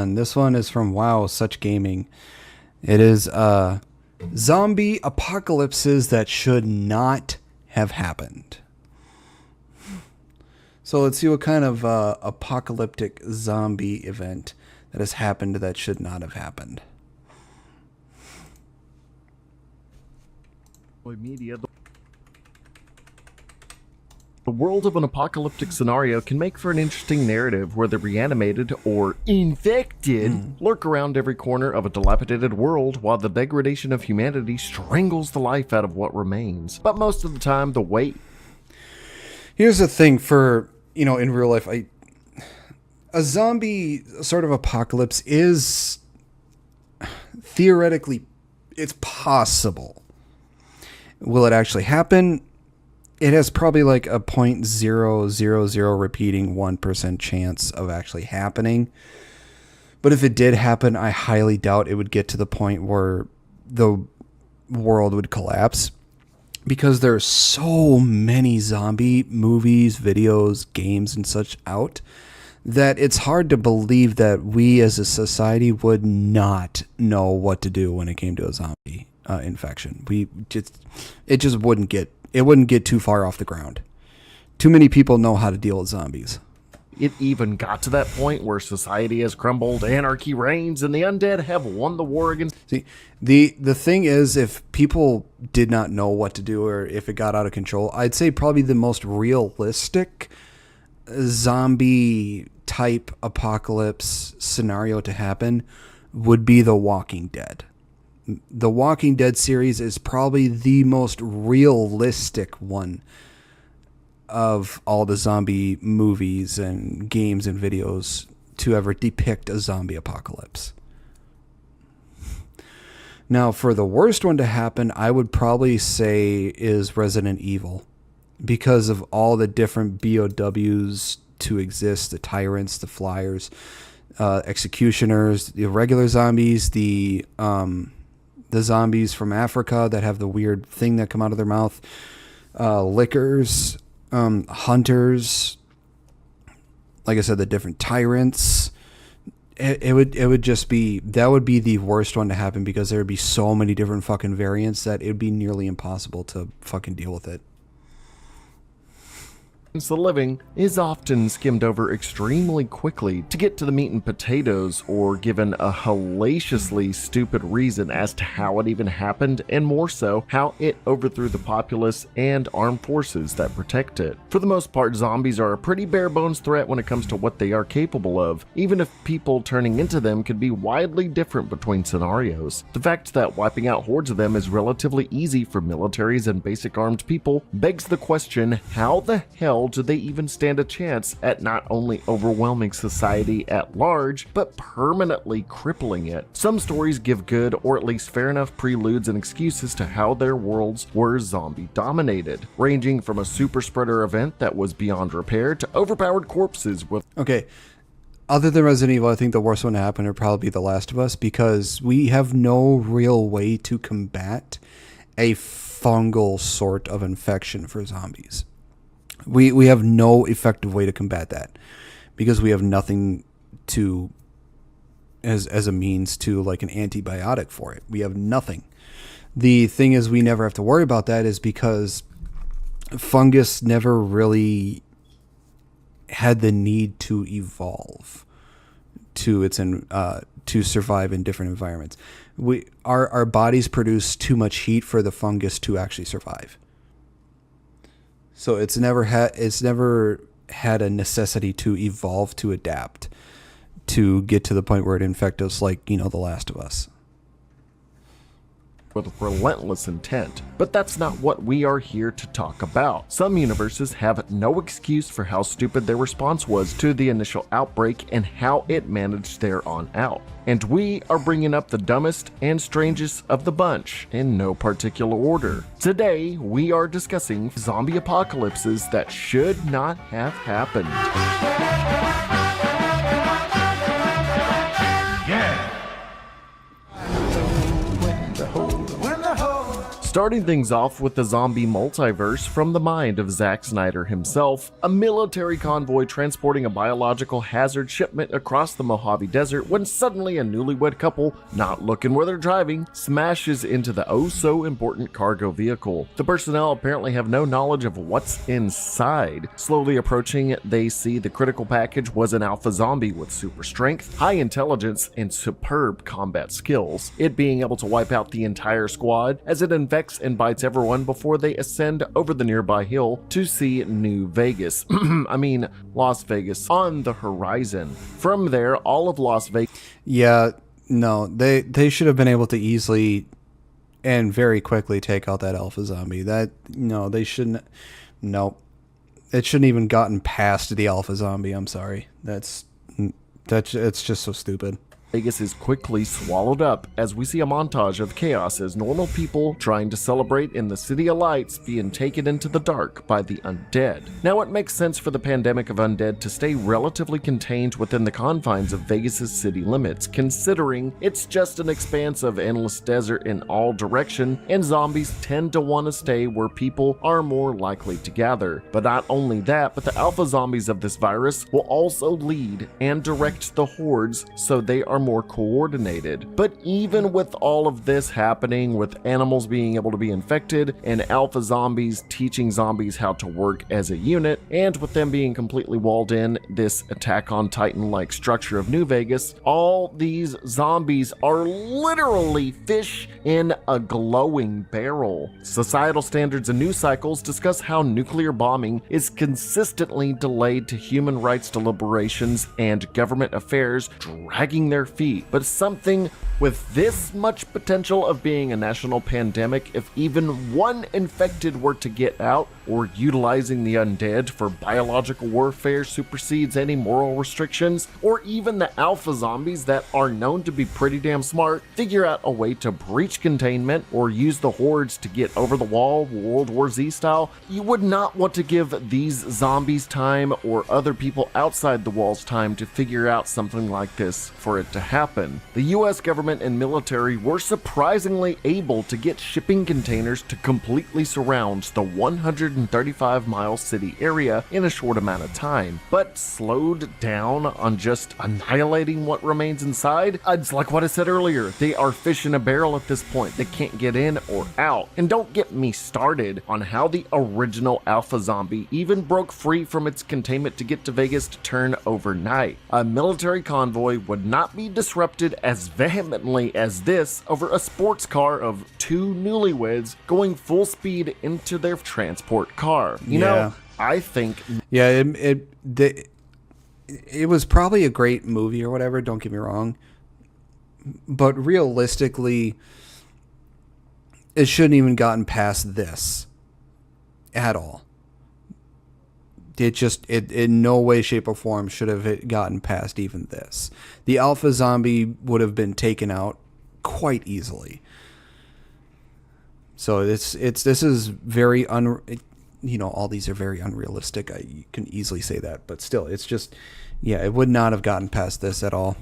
And this one is from Wow, Such Gaming. It is zombie apocalypses that should not have happened. So let's see what kind of apocalyptic zombie event that has happened that should not have happened. Media. The world of an apocalyptic scenario can make for an interesting narrative where the reanimated or infected lurk around every corner of a dilapidated world while the degradation of humanity strangles the life out of what remains. But most of the time, the wait. Here's the thing for, in real life, a zombie sort of apocalypse is theoretically, it's possible. Will it actually happen? It has probably like a 0.000 repeating 1% chance of actually happening. But if it did happen, I highly doubt it would get to the point where the world would collapse. Because there are so many zombie movies, videos, games, and such out that it's hard to believe that we as a society would not know what to do when it came to a zombie infection. It just wouldn't get too far off the ground. Too many people know how to deal with zombies. It even got to that point where society has crumbled, anarchy reigns, and the undead have won the war against... See, the thing is, if people did not know what to do or if it got out of control, I'd say probably the most realistic zombie type apocalypse scenario to happen would be The Walking Dead. The Walking Dead series is probably the most realistic one of all the zombie movies and games and videos to ever depict a zombie apocalypse. Now, for the worst one to happen, I would probably say is Resident Evil, because of all the different BOWs to exist, the tyrants, the flyers, executioners, the regular zombies, the zombies from Africa that have the weird thing that come out of their mouth, lickers, hunters, like I said, the different tyrants. It would just be, that would be the worst one to happen because there would be so many different fucking variants that it would be nearly impossible to fucking deal with it. The living is often skimmed over extremely quickly to get to the meat and potatoes, or given a hellaciously stupid reason as to how it even happened, and more so, how it overthrew the populace and armed forces that protect it. For the most part, zombies are a pretty bare bones threat when it comes to what they are capable of, even if people turning into them could be widely different between scenarios. The fact that wiping out hordes of them is relatively easy for militaries and basic armed people begs the question, how the hell do they even stand a chance at not only overwhelming society at large, but permanently crippling it? Some stories give good, or at least fair enough preludes and excuses to how their worlds were zombie dominated, ranging from a super spreader event that was beyond repair to overpowered corpses with... Okay, other than Resident Evil, I think the worst one to happen would probably be The Last of Us, because we have no real way to combat a fungal sort of infection for zombies. We have no effective way to combat that because we have nothing to as a means to like an antibiotic for it. We have nothing. The thing is, we never have to worry about that is because fungus never really had the need to evolve to its to survive in different environments. Our bodies produce too much heat for the fungus to actually survive. So it's never had a necessity to evolve to adapt to get to the point where it infects us like, The Last of Us. With relentless intent. But that's not what we are here to talk about. Some universes have no excuse for how stupid their response was to the initial outbreak and how it managed there on out. And we are bringing up the dumbest and strangest of the bunch in no particular order. Today, we are discussing zombie apocalypses that should not have happened. Starting things off with the zombie multiverse from the mind of Zack Snyder himself, a military convoy transporting a biological hazard shipment across the Mojave Desert when suddenly a newlywed couple, not looking where they're driving, smashes into the oh-so-important cargo vehicle. The personnel apparently have no knowledge of what's inside. Slowly approaching, they see the critical package was an alpha zombie with super strength, high intelligence, and superb combat skills, it being able to wipe out the entire squad as it infects and bites everyone before they ascend over the nearby hill to see New Vegas. Las Vegas on the horizon. From there, all of Las Vegas. Yeah, no, they should have been able to easily and very quickly take out that alpha zombie. They shouldn't. Nope. It shouldn't even gotten past the alpha zombie. I'm sorry. It's just so stupid. Vegas is quickly swallowed up as we see a montage of chaos as normal people trying to celebrate in the City of Lights being taken into the dark by the undead. Now it makes sense for the pandemic of undead to stay relatively contained within the confines of Vegas's city limits, considering it's just an expanse of endless desert in all direction and zombies tend to want to stay where people are more likely to gather. But not only that, but the alpha zombies of this virus will also lead and direct the hordes so they are more coordinated. But even with all of this happening, with animals being able to be infected and alpha zombies teaching zombies how to work as a unit, and with them being completely walled in this Attack on Titan-like structure of New Vegas, all these zombies are literally fish in a glowing barrel. Societal standards and news cycles discuss how nuclear bombing is consistently delayed to human rights deliberations and government affairs dragging their feet, but something with this much potential of being a national pandemic, if even one infected were to get out, or utilizing the undead for biological warfare supersedes any moral restrictions, or even the alpha zombies that are known to be pretty damn smart figure out a way to breach containment or use the hordes to get over the wall World War Z style, you would not want to give these zombies time or other people outside the walls time to figure out something like this for it to happen. The US government and military were surprisingly able to get shipping containers to completely surround the 135-mile city area in a short amount of time, but slowed down on just annihilating what remains inside. It's like what I said earlier, they are fish in a barrel at this point. They can't get in or out. And don't get me started on how the original alpha zombie even broke free from its containment to get to Vegas to turn overnight. A military convoy would not be disrupted as vehemently as this over a sports car of two newlyweds going full speed into their transport car. You know, I think... Yeah, it was probably a great movie or whatever, don't get me wrong. But realistically, it shouldn't even gotten past this at all. It in no way, shape, or form should have gotten past even this. The alpha zombie would have been taken out quite easily. So this is very all these are very unrealistic. You can easily say that, but still, it's just, it would not have gotten past this at all.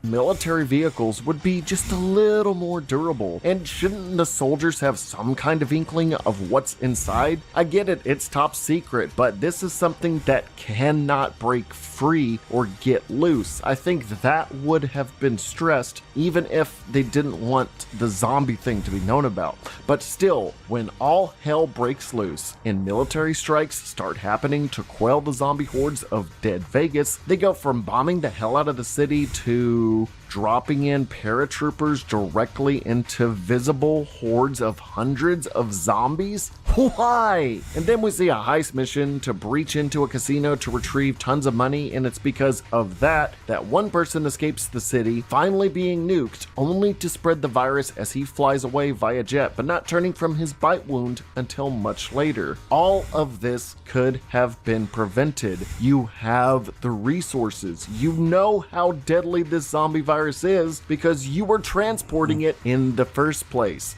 Military vehicles would be just a little more durable. And shouldn't the soldiers have some kind of inkling of what's inside? I get it, it's top secret, but this is something that cannot break free or get loose. I think that would have been stressed even if they didn't want the zombie thing to be known about. But still, when all hell breaks loose and military strikes start happening to quell the zombie hordes of dead Vegas, they go from bombing the hell out of the city to dropping in paratroopers directly into visible hordes of hundreds of zombies? Why? And then we see a heist mission to breach into a casino to retrieve tons of money, and it's because of that one person escapes the city, finally being nuked, only to spread the virus as he flies away via jet, but not turning from his bite wound until much later. All of this could have been prevented. You have the resources. You know how deadly this zombie virus is because you were transporting it in the first place.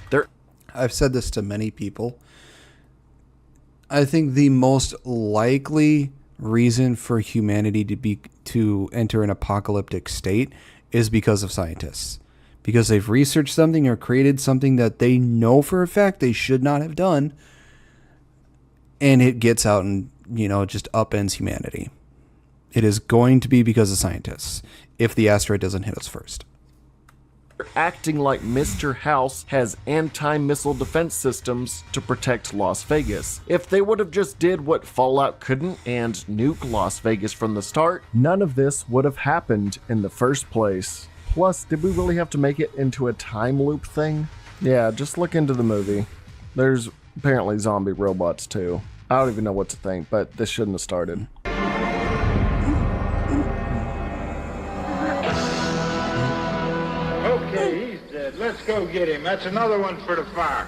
I've said this to many people. I think the most likely reason for humanity to enter an apocalyptic state is because of scientists. because they've researched something or created something that they know for a fact they should not have done, and it gets out and, just upends humanity. It is going to be because of scientists, if the asteroid doesn't hit us first. Acting like Mr. House has anti-missile defense systems to protect Las Vegas. If they would have just did what Fallout couldn't and nuke Las Vegas from the start, none of this would have happened in the first place. Plus, did we really have to make it into a time loop thing? Yeah, just look into the movie. There's apparently zombie robots too. I don't even know what to think, but this shouldn't have started. Okay, he's dead. Let's go get him. That's another one for the fire.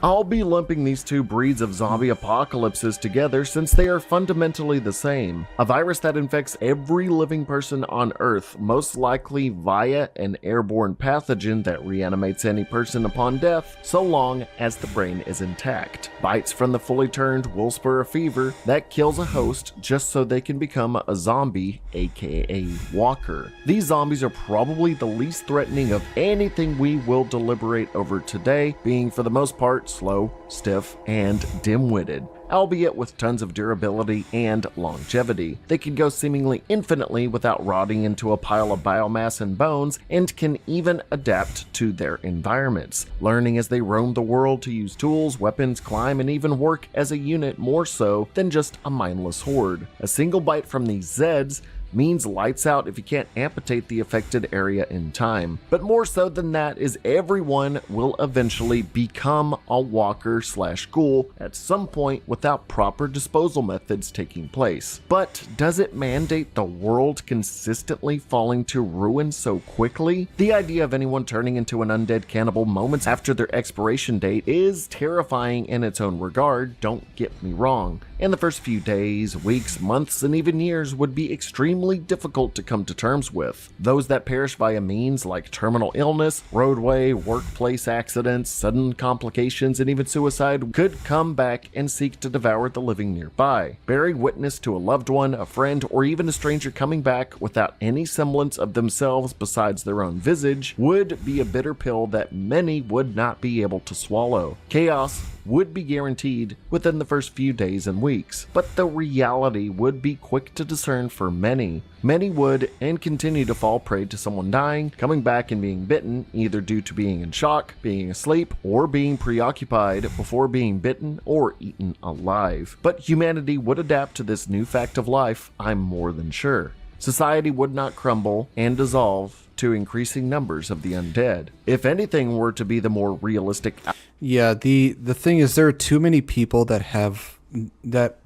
I'll be lumping these two breeds of zombie apocalypses together since they are fundamentally the same. A virus that infects every living person on Earth, most likely via an airborne pathogen that reanimates any person upon death, so long as the brain is intact. Bites from the fully turned will spur a fever that kills a host just so they can become a zombie, aka walker. These zombies are probably the least threatening of anything we will deliberate over today, being for the most part slow, stiff, and dim-witted, albeit with tons of durability and longevity. They can go seemingly infinitely without rotting into a pile of biomass and bones, and can even adapt to their environments, learning as they roam the world to use tools, weapons, climb, and even work as a unit more so than just a mindless horde. A single bite from these Zeds means lights out if you can't amputate the affected area in time. But more so than that is everyone will eventually become a walker / ghoul at some point without proper disposal methods taking place. But does it mandate the world consistently falling to ruin so quickly? The idea of anyone turning into an undead cannibal moments after their expiration date is terrifying in its own regard, don't get me wrong. And the first few days, weeks, months, and even years would be extremely difficult to come to terms with. Those that perish via means like terminal illness, roadway, workplace accidents, sudden complications, and even suicide could come back and seek to devour the living nearby, bearing witness to a loved one, a friend, or even a stranger coming back without any semblance of themselves besides their own visage would be a bitter pill that many would not be able to swallow. Chaos would be guaranteed within the first few days and weeks, but the reality would be quick to discern for many. Many would and continue to fall prey to someone dying, coming back and being bitten, either due to being in shock, being asleep, or being preoccupied before being bitten or eaten alive. But humanity would adapt to this new fact of life, I'm more than sure. Society would not crumble and dissolve to increasing numbers of the undead. If anything were to be the more realistic... Yeah, the thing is, there are too many people that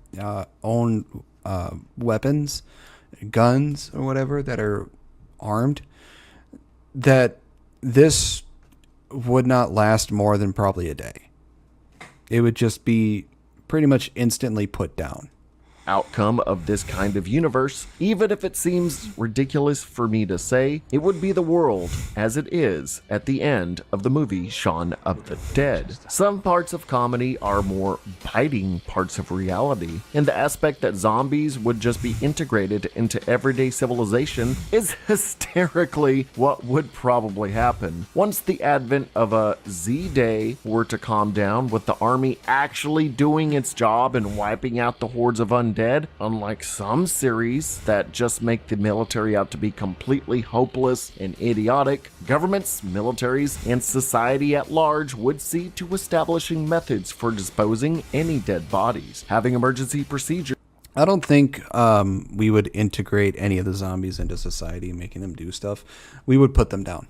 own weapons, guns, or whatever, that are armed, that this would not last more than probably a day. It would just be pretty much instantly put down. Outcome of this kind of universe, even if it seems ridiculous for me to say, it would be the world as it is at the end of the movie Shaun of the Dead. Some parts of comedy are more biting parts of reality, and the aspect that zombies would just be integrated into everyday civilization is hysterically what would probably happen. Once the advent of a Z-Day were to calm down, with the army actually doing its job and wiping out the hordes of undead, unlike some series that just make the military out to be completely hopeless and idiotic, governments, militaries, and society at large would see to establishing methods for disposing any dead bodies, having emergency procedures. I don't think we would integrate any of the zombies into society, making them do stuff. We would put them down.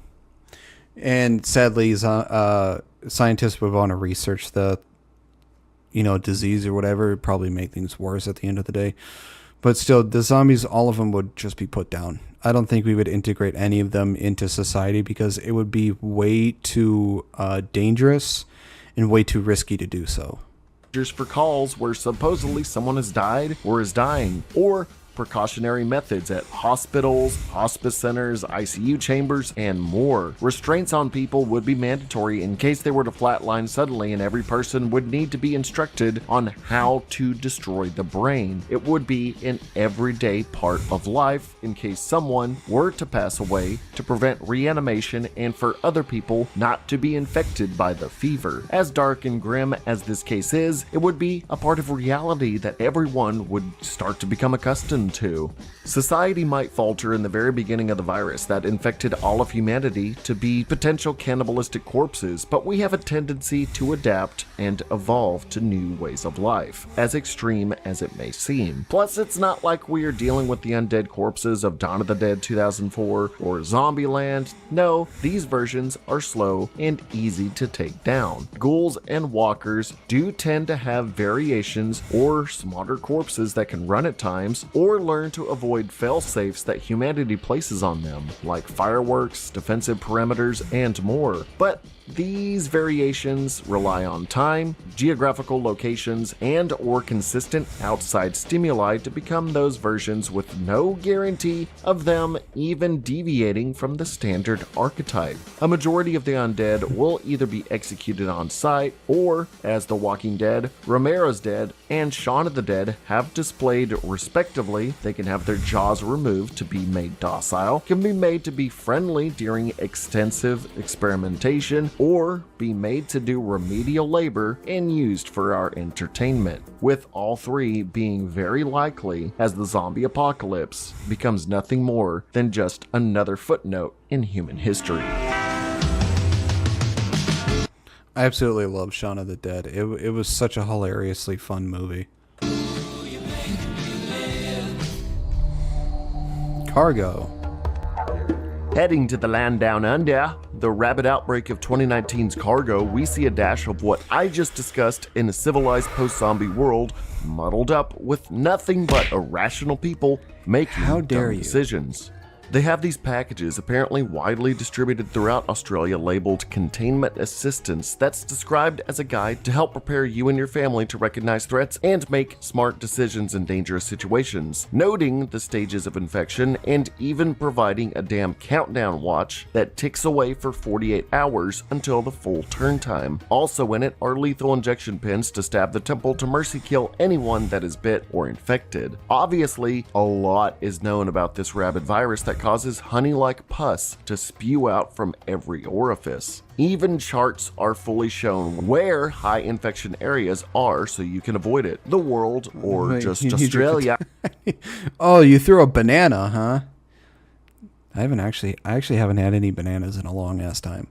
And sadly, scientists would want to research the disease or whatever. It'd probably make things worse at the end of the day. But still, the zombies, all of them would just be put down. I don't think we would integrate any of them into society because it would be way too dangerous and way too risky to do so. For calls where supposedly someone has died or is dying, or precautionary methods at hospitals, hospice centers, ICU chambers, and more. Restraints on people would be mandatory in case they were to flatline suddenly, and every person would need to be instructed on how to destroy the brain. It would be an everyday part of life in case someone were to pass away, to prevent reanimation and for other people not to be infected by the fever. As dark and grim as this case is, it would be a part of reality that everyone would start to become accustomed to. Society might falter in the very beginning of the virus that infected all of humanity to be potential cannibalistic corpses, but we have a tendency to adapt and evolve to new ways of life, as extreme as it may seem. Plus, it's not like we are dealing with the undead corpses of Dawn of the Dead 2004 or Zombieland. No, these versions are slow and easy to take down. Ghouls and walkers do tend to have variations or smarter corpses that can run at times or learn to avoid fail-safes that humanity places on them, like fireworks, defensive perimeters, and more. But these variations rely on time, geographical locations, and or consistent outside stimuli to become those versions with no guarantee of them even deviating from the standard archetype. A majority of the undead will either be executed on sight, or, as The Walking Dead, Romero's Dead, and Shaun of the Dead have displayed respectively, they can have their jaws removed to be made docile, can be made to be friendly during extensive experimentation, or be made to do remedial labor and used for our entertainment, with all three being very likely as the zombie apocalypse becomes nothing more than just another footnote in human history. I absolutely love Shaun of the Dead. It was such a hilariously fun movie. Cargo. Heading to the land down under, the rabid outbreak of 2019's Cargo, we see a dash of what I just discussed in a civilized post-zombie world, muddled up with nothing but irrational people making dumb decisions. They have these packages apparently widely distributed throughout Australia labeled Containment Assistance that's described as a guide to help prepare you and your family to recognize threats and make smart decisions in dangerous situations, noting the stages of infection and even providing a damn countdown watch that ticks away for 48 hours until the full turn time. Also in it are lethal injection pins to stab the temple to mercy kill anyone that is bit or infected. Obviously, a lot is known about this rabid virus that causes honey-like pus to spew out from every orifice. Even charts are fully shown where high infection areas are so you can avoid it. The world, or just Australia. Oh, you threw a banana, huh? I actually haven't had any bananas in a long ass time.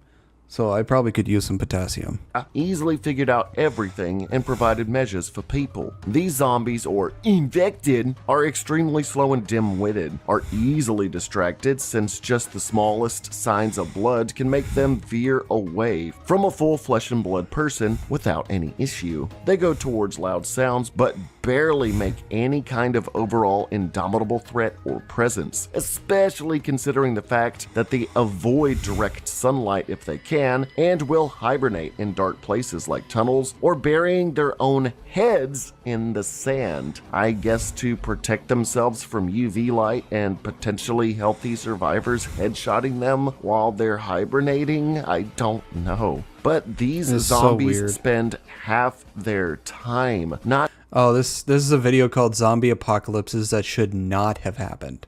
So I probably could use some potassium. Easily figured out everything and provided measures for people. These zombies, or infected, are extremely slow and dim-witted, are easily distracted since just the smallest signs of blood can make them veer away from a full flesh and blood person without any issue. They go towards loud sounds, but barely make any kind of overall indomitable threat or presence, especially considering the fact that they avoid direct sunlight if they can, and will hibernate in dark places like tunnels or burying their own heads in the sand. I guess to protect themselves from UV light and potentially healthy survivors headshotting them while they're hibernating? I don't know. But these zombies spend half their time not. Oh, this is a video called Zombie Apocalypses that should not have happened.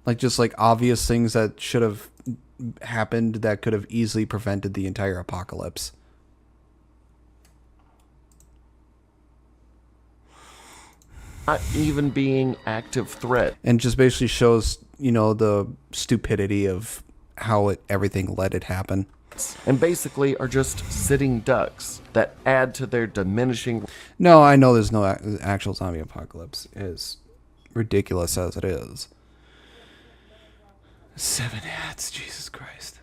Like obvious things that should have happened that could have easily prevented the entire apocalypse. Not even being active threat. And just basically shows, the stupidity of how everything let it happen. And basically are just sitting ducks that add to their diminishing. No, I know there's no actual zombie apocalypse, as ridiculous as it is. 7 hats, Jesus Christ.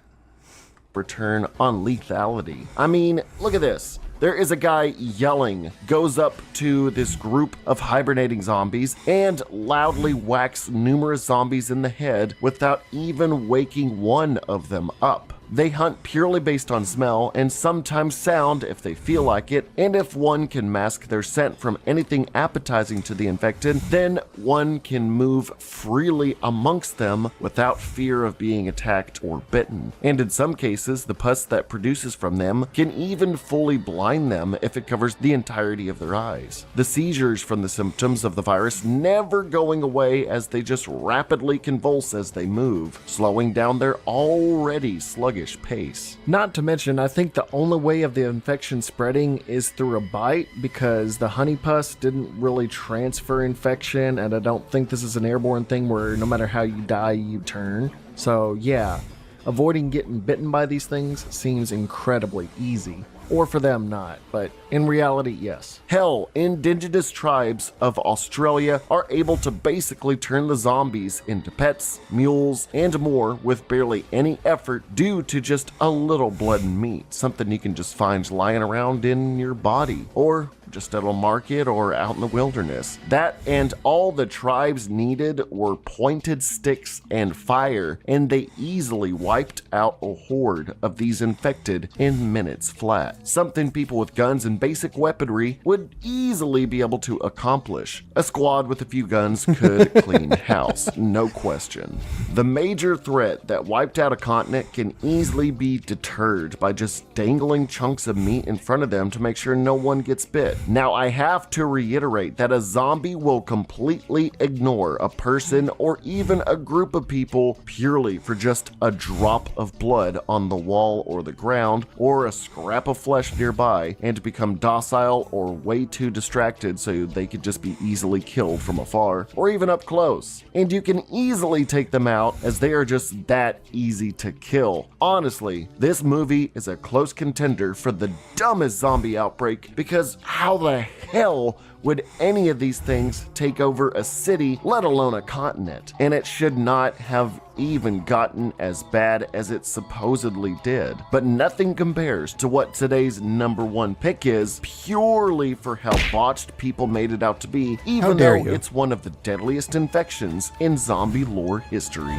Return on lethality. I mean, look at this. There is a guy yelling, goes up to this group of hibernating zombies, and loudly whacks numerous zombies in the head without even waking one of them up. They hunt purely based on smell and sometimes sound if they feel like it, and if one can mask their scent from anything appetizing to the infected, then one can move freely amongst them without fear of being attacked or bitten. And in some cases, the pus that produces from them can even fully blind them if it covers the entirety of their eyes. The seizures from the symptoms of the virus never going away as they just rapidly convulse as they move, slowing down their already sluggish pace. Not to mention, I think the only way of the infection spreading is through a bite, because the honey pus didn't really transfer infection, and I don't think this is an airborne thing where no matter how you die, you turn. So yeah, avoiding getting bitten by these things seems incredibly easy. Or for them not, but in reality, yes. Hell, indigenous tribes of Australia are able to basically turn the zombies into pets, mules, and more with barely any effort due to just a little blood and meat, something you can just find lying around in your body, or just at a market or out in the wilderness. That and all the tribes needed were pointed sticks and fire, and they easily wiped out a horde of these infected in minutes flat. Something people with guns and basic weaponry would easily be able to accomplish. A squad with a few guns could clean house, no question. The major threat that wiped out a continent can easily be deterred by just dangling chunks of meat in front of them to make sure no one gets bit. Now, I have to reiterate that a zombie will completely ignore a person or even a group of people purely for just a drop of blood on the wall or the ground, or a scrap of flesh nearby, and become docile or way too distracted so they could just be easily killed from afar or even up close. And you can easily take them out as they are just that easy to kill. Honestly, this movie is a close contender for the dumbest zombie outbreak, because how the hell would any of these things take over a city, let alone a continent? And it should not have even gotten as bad as it supposedly did. But nothing compares to what today's #1 pick is, purely for how botched people made it out to be, even though it's one of the deadliest infections in zombie lore history.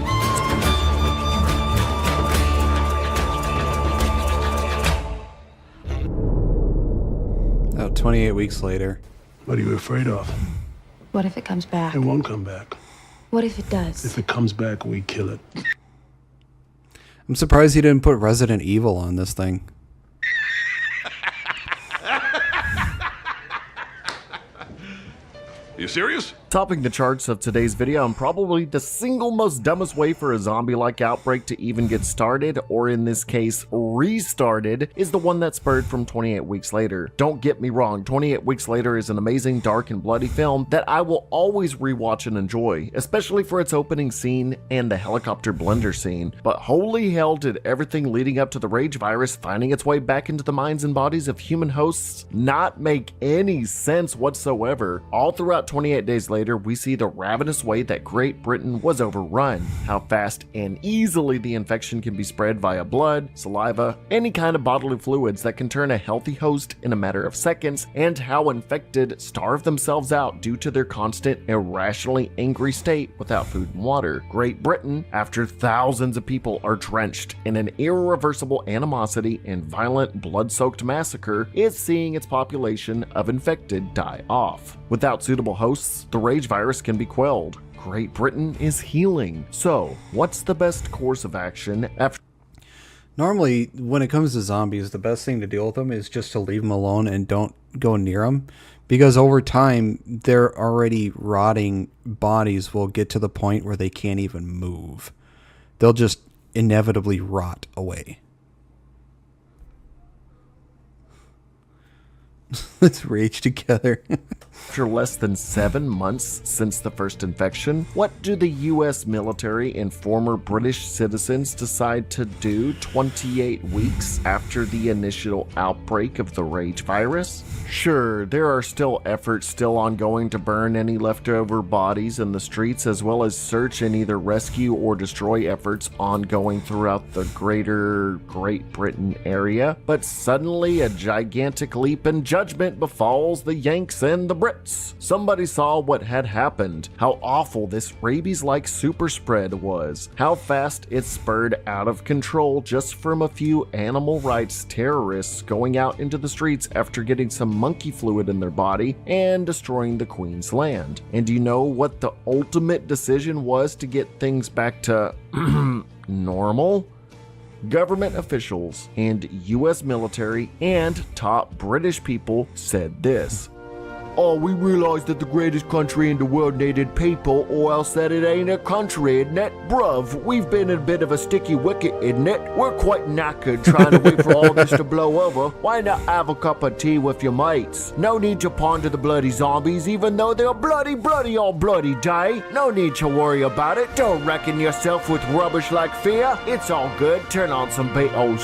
28 weeks later. What are you afraid of? What if it comes back? It won't come back. What if it does? If it comes back, we kill it. I'm surprised he didn't put Resident Evil on this thing. You serious? Topping the charts of today's video, and probably the single most dumbest way for a zombie-like outbreak to even get started, or in this case, restarted, is the one that spurred from 28 Weeks Later. Don't get me wrong, 28 Weeks Later is an amazing, dark, and bloody film that I will always rewatch and enjoy, especially for its opening scene and the helicopter blender scene. But holy hell, did everything leading up to the rage virus finding its way back into the minds and bodies of human hosts not make any sense whatsoever. All throughout 28 days later, we see the ravenous way that Great Britain was overrun, how fast and easily the infection can be spread via blood, saliva, any kind of bodily fluids that can turn a healthy host in a matter of seconds, and how infected starve themselves out due to their constant, irrationally angry state without food and water. Great Britain, after thousands of people are drenched in an irreversible animosity and violent blood-soaked massacre, is seeing its population of infected die off. Without suitable hosts, the rage virus can be quelled. Great Britain is healing. So, what's the best course of action after? Normally, when it comes to zombies, the best thing to deal with them is just to leave them alone and don't go near them. Because over time, their already rotting bodies will get to the point where they can't even move. They'll just inevitably rot away. Let's rage together. After less than 7 months since the first infection, what do the US military and former British citizens decide to do 28 weeks after the initial outbreak of the rage virus? Sure, there are still efforts ongoing to burn any leftover bodies in the streets, as well as search and either rescue or destroy efforts ongoing throughout the greater Great Britain area. But suddenly, a gigantic leap in judgment punishment befalls the Yanks and the Brits. Somebody saw what had happened, how awful this rabies-like super spread was, how fast it spurred out of control just from a few animal rights terrorists going out into the streets after getting some monkey fluid in their body and destroying the Queen's land. And do you know what the ultimate decision was to get things back to normal? Government officials and US military and top British people said this: "Oh, we realize that the greatest country in the world needed people, or else that it ain't a country, isn't it? Bruv, we've been in a bit of a sticky wicket, isn't it? We're quite knackered trying to wait for all this to blow over. Why not have a cup of tea with your mates? No need to ponder the bloody zombies, even though they're bloody on bloody day. No need to worry about it. Don't reckon yourself with rubbish like fear. It's all good. Turn on some Beatles."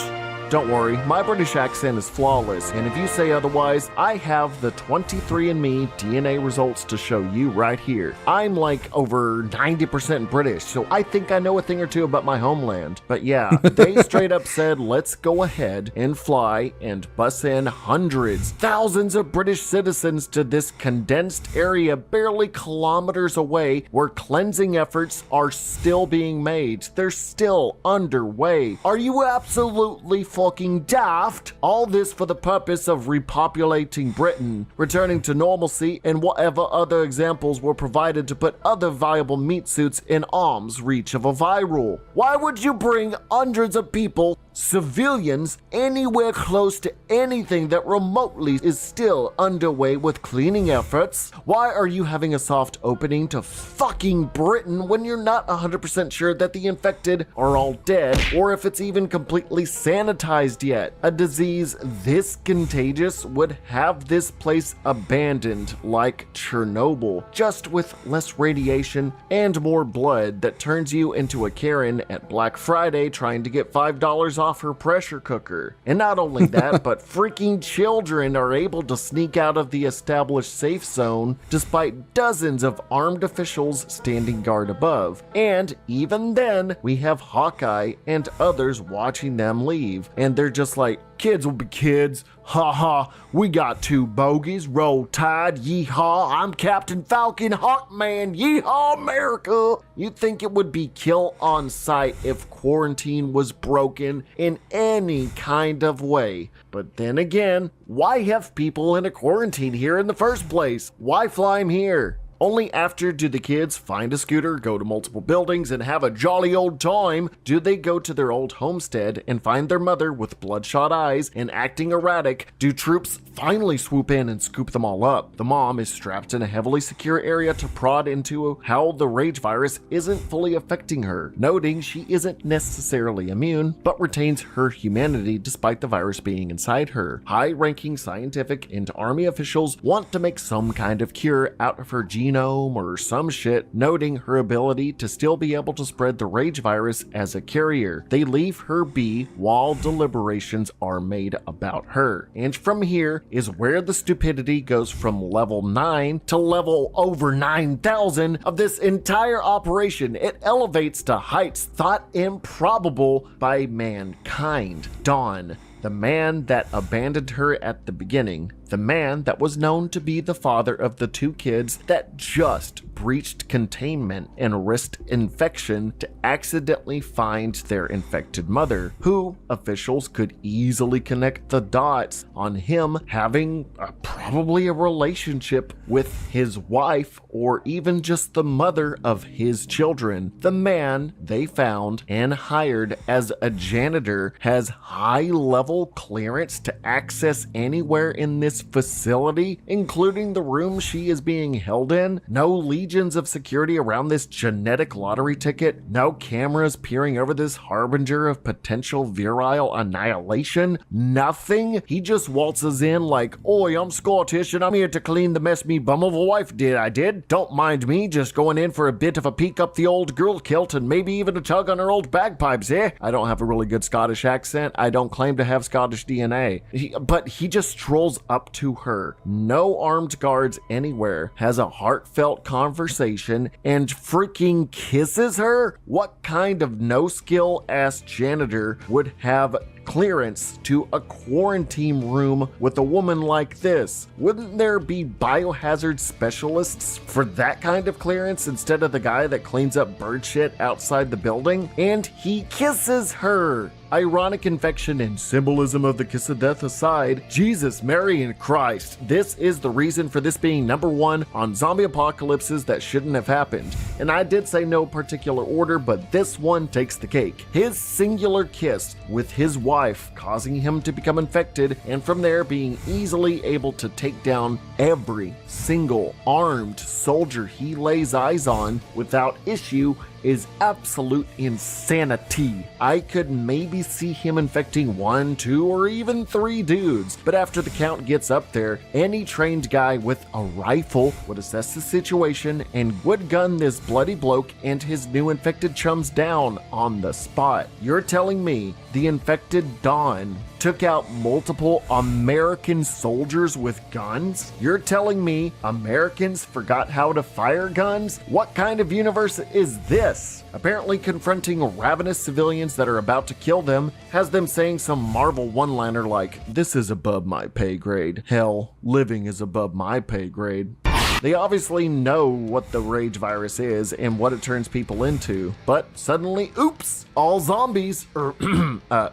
Don't worry, my British accent is flawless, and if you say otherwise, I have the 23andMe DNA results to show you right here. I'm like over 90% British, so I think I know a thing or two about my homeland. But yeah, they straight up said, let's go ahead and fly and bus in hundreds, thousands of British citizens to this condensed area barely kilometers away where cleansing efforts are still being made. They're still underway. Are you absolutely fucking daft? All this for the purpose of repopulating Britain, returning to normalcy, and whatever other examples were provided to put other viable meat suits in arm's reach of a viral. Why would you bring hundreds of people, civilians, anywhere close to anything that remotely is still underway with cleaning efforts? Why are you having a soft opening to fucking Britain when you're not 100% sure that the infected are all dead, or if it's even completely sanitized yet? A disease this contagious would have this place abandoned like Chernobyl, just with less radiation and more blood that turns you into a Karen at Black Friday trying to get $5 off her pressure cooker. And not only that, but freaking children are able to sneak out of the established safe zone despite dozens of armed officials standing guard above. And even then, we have Hawkeye and others watching them leave, and they're just like, kids will be kids. Ha ha, we got two bogeys. Roll Tide, yeehaw. I'm Captain Falcon, Hawkman, yeehaw, America. You'd think it would be kill on sight if quarantine was broken in any kind of way. But then again, why have people in a quarantine here in the first place? Why fly them here? Only after do the kids find a scooter, go to multiple buildings, and have a jolly old time do they go to their old homestead and find their mother with bloodshot eyes and acting erratic. Do troops finally swoop in and scoop them all up? The mom is strapped in a heavily secure area to prod into how the rage virus isn't fully affecting her, noting she isn't necessarily immune, but retains her humanity despite the virus being inside her. High-ranking scientific and army officials want to make some kind of cure out of her genome or some shit, noting her ability to still be able to spread the rage virus as a carrier. They leave her be while deliberations are made about her. And from here is where the stupidity goes from level 9 to level over 9,000 of this entire operation. It elevates to heights thought improbable by mankind. Dawn, the man that abandoned her at the beginning, the man that was known to be the father of the two kids that just breached containment and risked infection to accidentally find their infected mother, who officials could easily connect the dots on him having probably a relationship with his wife or even just the mother of his children. The man they found and hired as a janitor has high-level clearance to access anywhere in this facility, including the room she is being held in. No legions of security around this genetic lottery ticket. No cameras peering over this harbinger of potential virile annihilation. Nothing. He just waltzes in like, "Oi, I'm Scottish and I'm here to clean the mess me bum of a wife did. I did. Don't mind me just going in for a bit of a peek up the old girl kilt and maybe even a tug on her old bagpipes, eh?" I don't have a really good Scottish accent. I don't claim to have Scottish DNA. But he just strolls up to her. No armed guards anywhere. Has a heartfelt conversation and freaking kisses her? What kind of no-skill ass janitor would have clearance to a quarantine room with a woman like this? Wouldn't there be biohazard specialists for that kind of clearance instead of the guy that cleans up bird shit outside the building? And he kisses her. Ironic infection and symbolism of the kiss of death aside, Jesus, Mary, and Christ, this is the reason for this being number one on zombie apocalypses that shouldn't have happened. And I did say no particular order, but this one takes the cake. His singular kiss with his wife causing him to become infected, and from there being easily able to take down every single armed soldier he lays eyes on without issue is absolute insanity. I could maybe see him infecting 1, 2, or even 3 dudes, but after the count gets up there, any trained guy with a rifle would assess the situation and would gun this bloody bloke and his new infected chums down on the spot. You're telling me the infected Don took out multiple American soldiers with guns? You're telling me Americans forgot how to fire guns? What kind of universe is this? Apparently confronting ravenous civilians that are about to kill them has them saying some Marvel one-liner like, "This is above my pay grade. Hell, living is above my pay grade." They obviously know what the rage virus is and what it turns people into, but suddenly, oops, all zombies are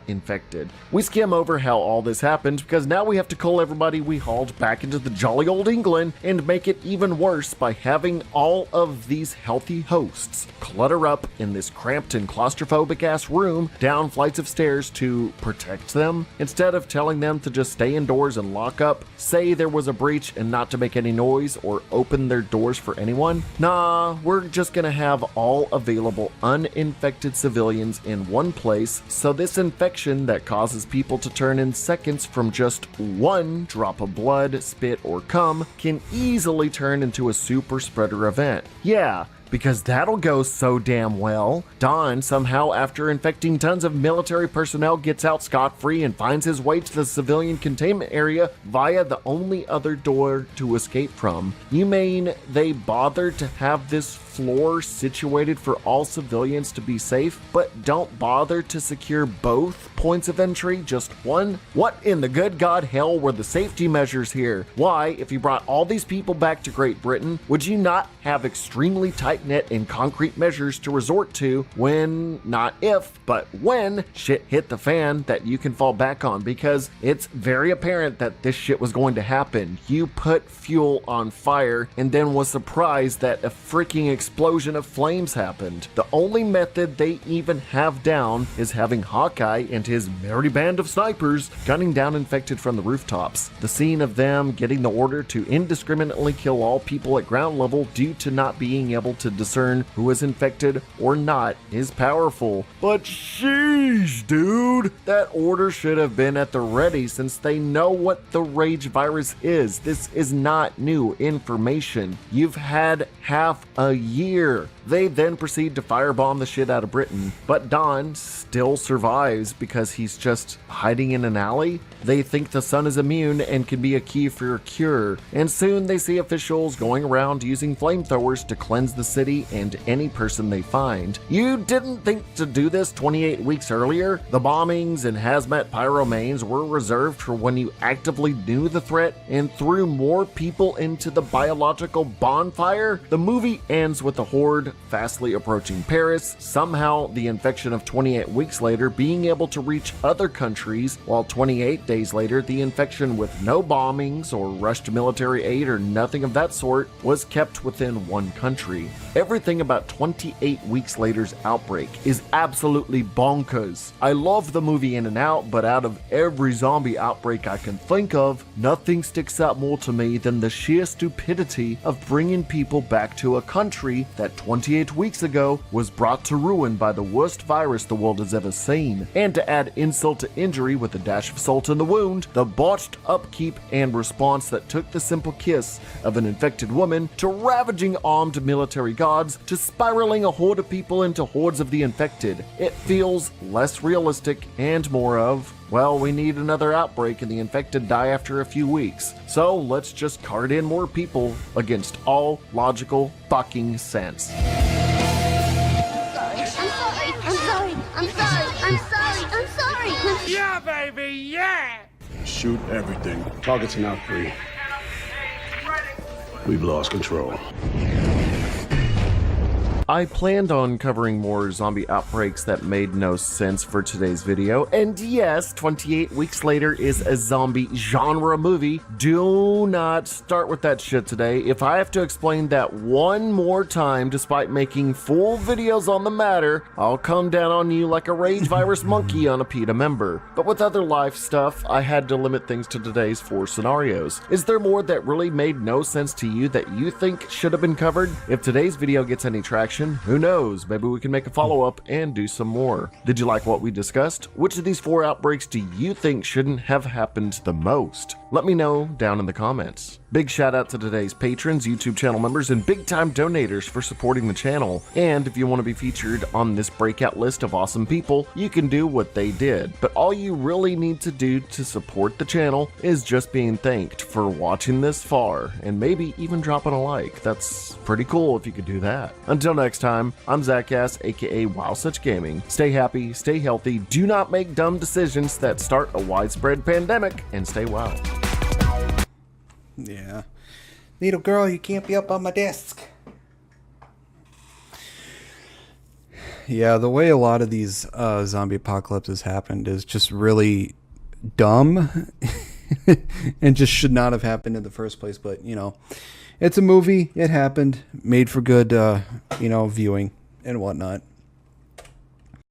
infected. We skim over how all this happened because now we have to cull everybody we hauled back into the jolly old England and make it even worse by having all of these healthy hosts clutter up in this cramped and claustrophobic ass room down flights of stairs to protect them, instead of telling them to just stay indoors and lock up, say there was a breach and not to make any noise or open their doors for anyone. Nah, we're just gonna have all available uninfected civilians in one place, so this infection that causes people to turn in seconds from just one drop of blood, spit, or cum can easily turn into a super spreader event. Yeah, because that'll go so damn well. Don, somehow after infecting tons of military personnel, gets out scot-free and finds his way to the civilian containment area via the only other door to escape from. You mean they bothered to have this floor situated for all civilians to be safe, but don't bother to secure both points of entry, just one? What in the good God hell were the safety measures here? Why, if you brought all these people back to Great Britain, would you not have extremely tight-knit and concrete measures to resort to when, not if, but when shit hit the fan that you can fall back on? Because it's very apparent that this shit was going to happen. You put fuel on fire and then was surprised that a freaking explosion of flames happened. The only method they even have down is having Hawkeye and his merry band of snipers gunning down infected from the rooftops. The scene of them getting the order to indiscriminately kill all people at ground level due to not being able to discern who is infected or not is powerful. But sheesh, dude, that order should have been at the ready since they know what the rage virus is. This is not new information. You've had half a year. They then proceed to firebomb the shit out of Britain, but Don still survives because he's just hiding in an alley. They think the sun is immune and can be a key for a cure, and soon they see officials going around using flamethrowers to cleanse the city and any person they find. You didn't think to do this 28 weeks earlier? The bombings and hazmat pyromanes were reserved for when you actively knew the threat and threw more people into the biological bonfire? The movie ends with the horde fastly approaching Paris, somehow the infection of 28 weeks later being able to reach other countries, while 28 days later the infection with no bombings or rushed military aid or nothing of that sort was kept within one country. Everything about 28 weeks later's outbreak is absolutely bonkers. I love the movie In and Out, but out of every zombie outbreak I can think of, nothing sticks out more to me than the sheer stupidity of bringing people back to a country that 28 weeks ago was brought to ruin by the worst virus the world has ever seen. And to add insult to injury with a dash of salt in the wound, the botched upkeep and response that took the simple kiss of an infected woman to ravaging armed military guards to spiraling a horde of people into hordes of the infected. It feels less realistic and more of, well, we need another outbreak and the infected die after a few weeks, so let's just cart in more people against all logical fucking sense. Yeah, baby, yeah! Shoot everything. Targets are now free. We've lost control. I planned on covering more zombie outbreaks that made no sense for today's video, and yes, 28 Weeks Later is a zombie genre movie. Do not start with that shit today. If I have to explain that one more time despite making full videos on the matter, I'll come down on you like a rage virus monkey on a PETA member. But with other life stuff, I had to limit things to today's 4 scenarios. Is there more that really made no sense to you that you think should have been covered? If today's video gets any traction, who knows, maybe we can make a follow-up and do some more. Did you like what we discussed? Which of these 4 outbreaks do you think shouldn't have happened the most? Let me know down in the comments. Big shout out to today's patrons, YouTube channel members, and big time donators for supporting the channel. And if you want to be featured on this breakout list of awesome people, you can do what they did. But all you really need to do to support the channel is just being thanked for watching this far, and maybe even dropping a like. That's pretty cool if you could do that. Until next time, I'm Zackass, aka Wow Such Gaming. Stay happy, stay healthy, do not make dumb decisions that start a widespread pandemic, and stay well. Yeah. Little girl, you can't be up on my desk. Yeah, the way a lot of these zombie apocalypses happened is just really dumb and just should not have happened in the first place. But, you know, it's a movie. It happened. Made for good, you know, viewing and whatnot.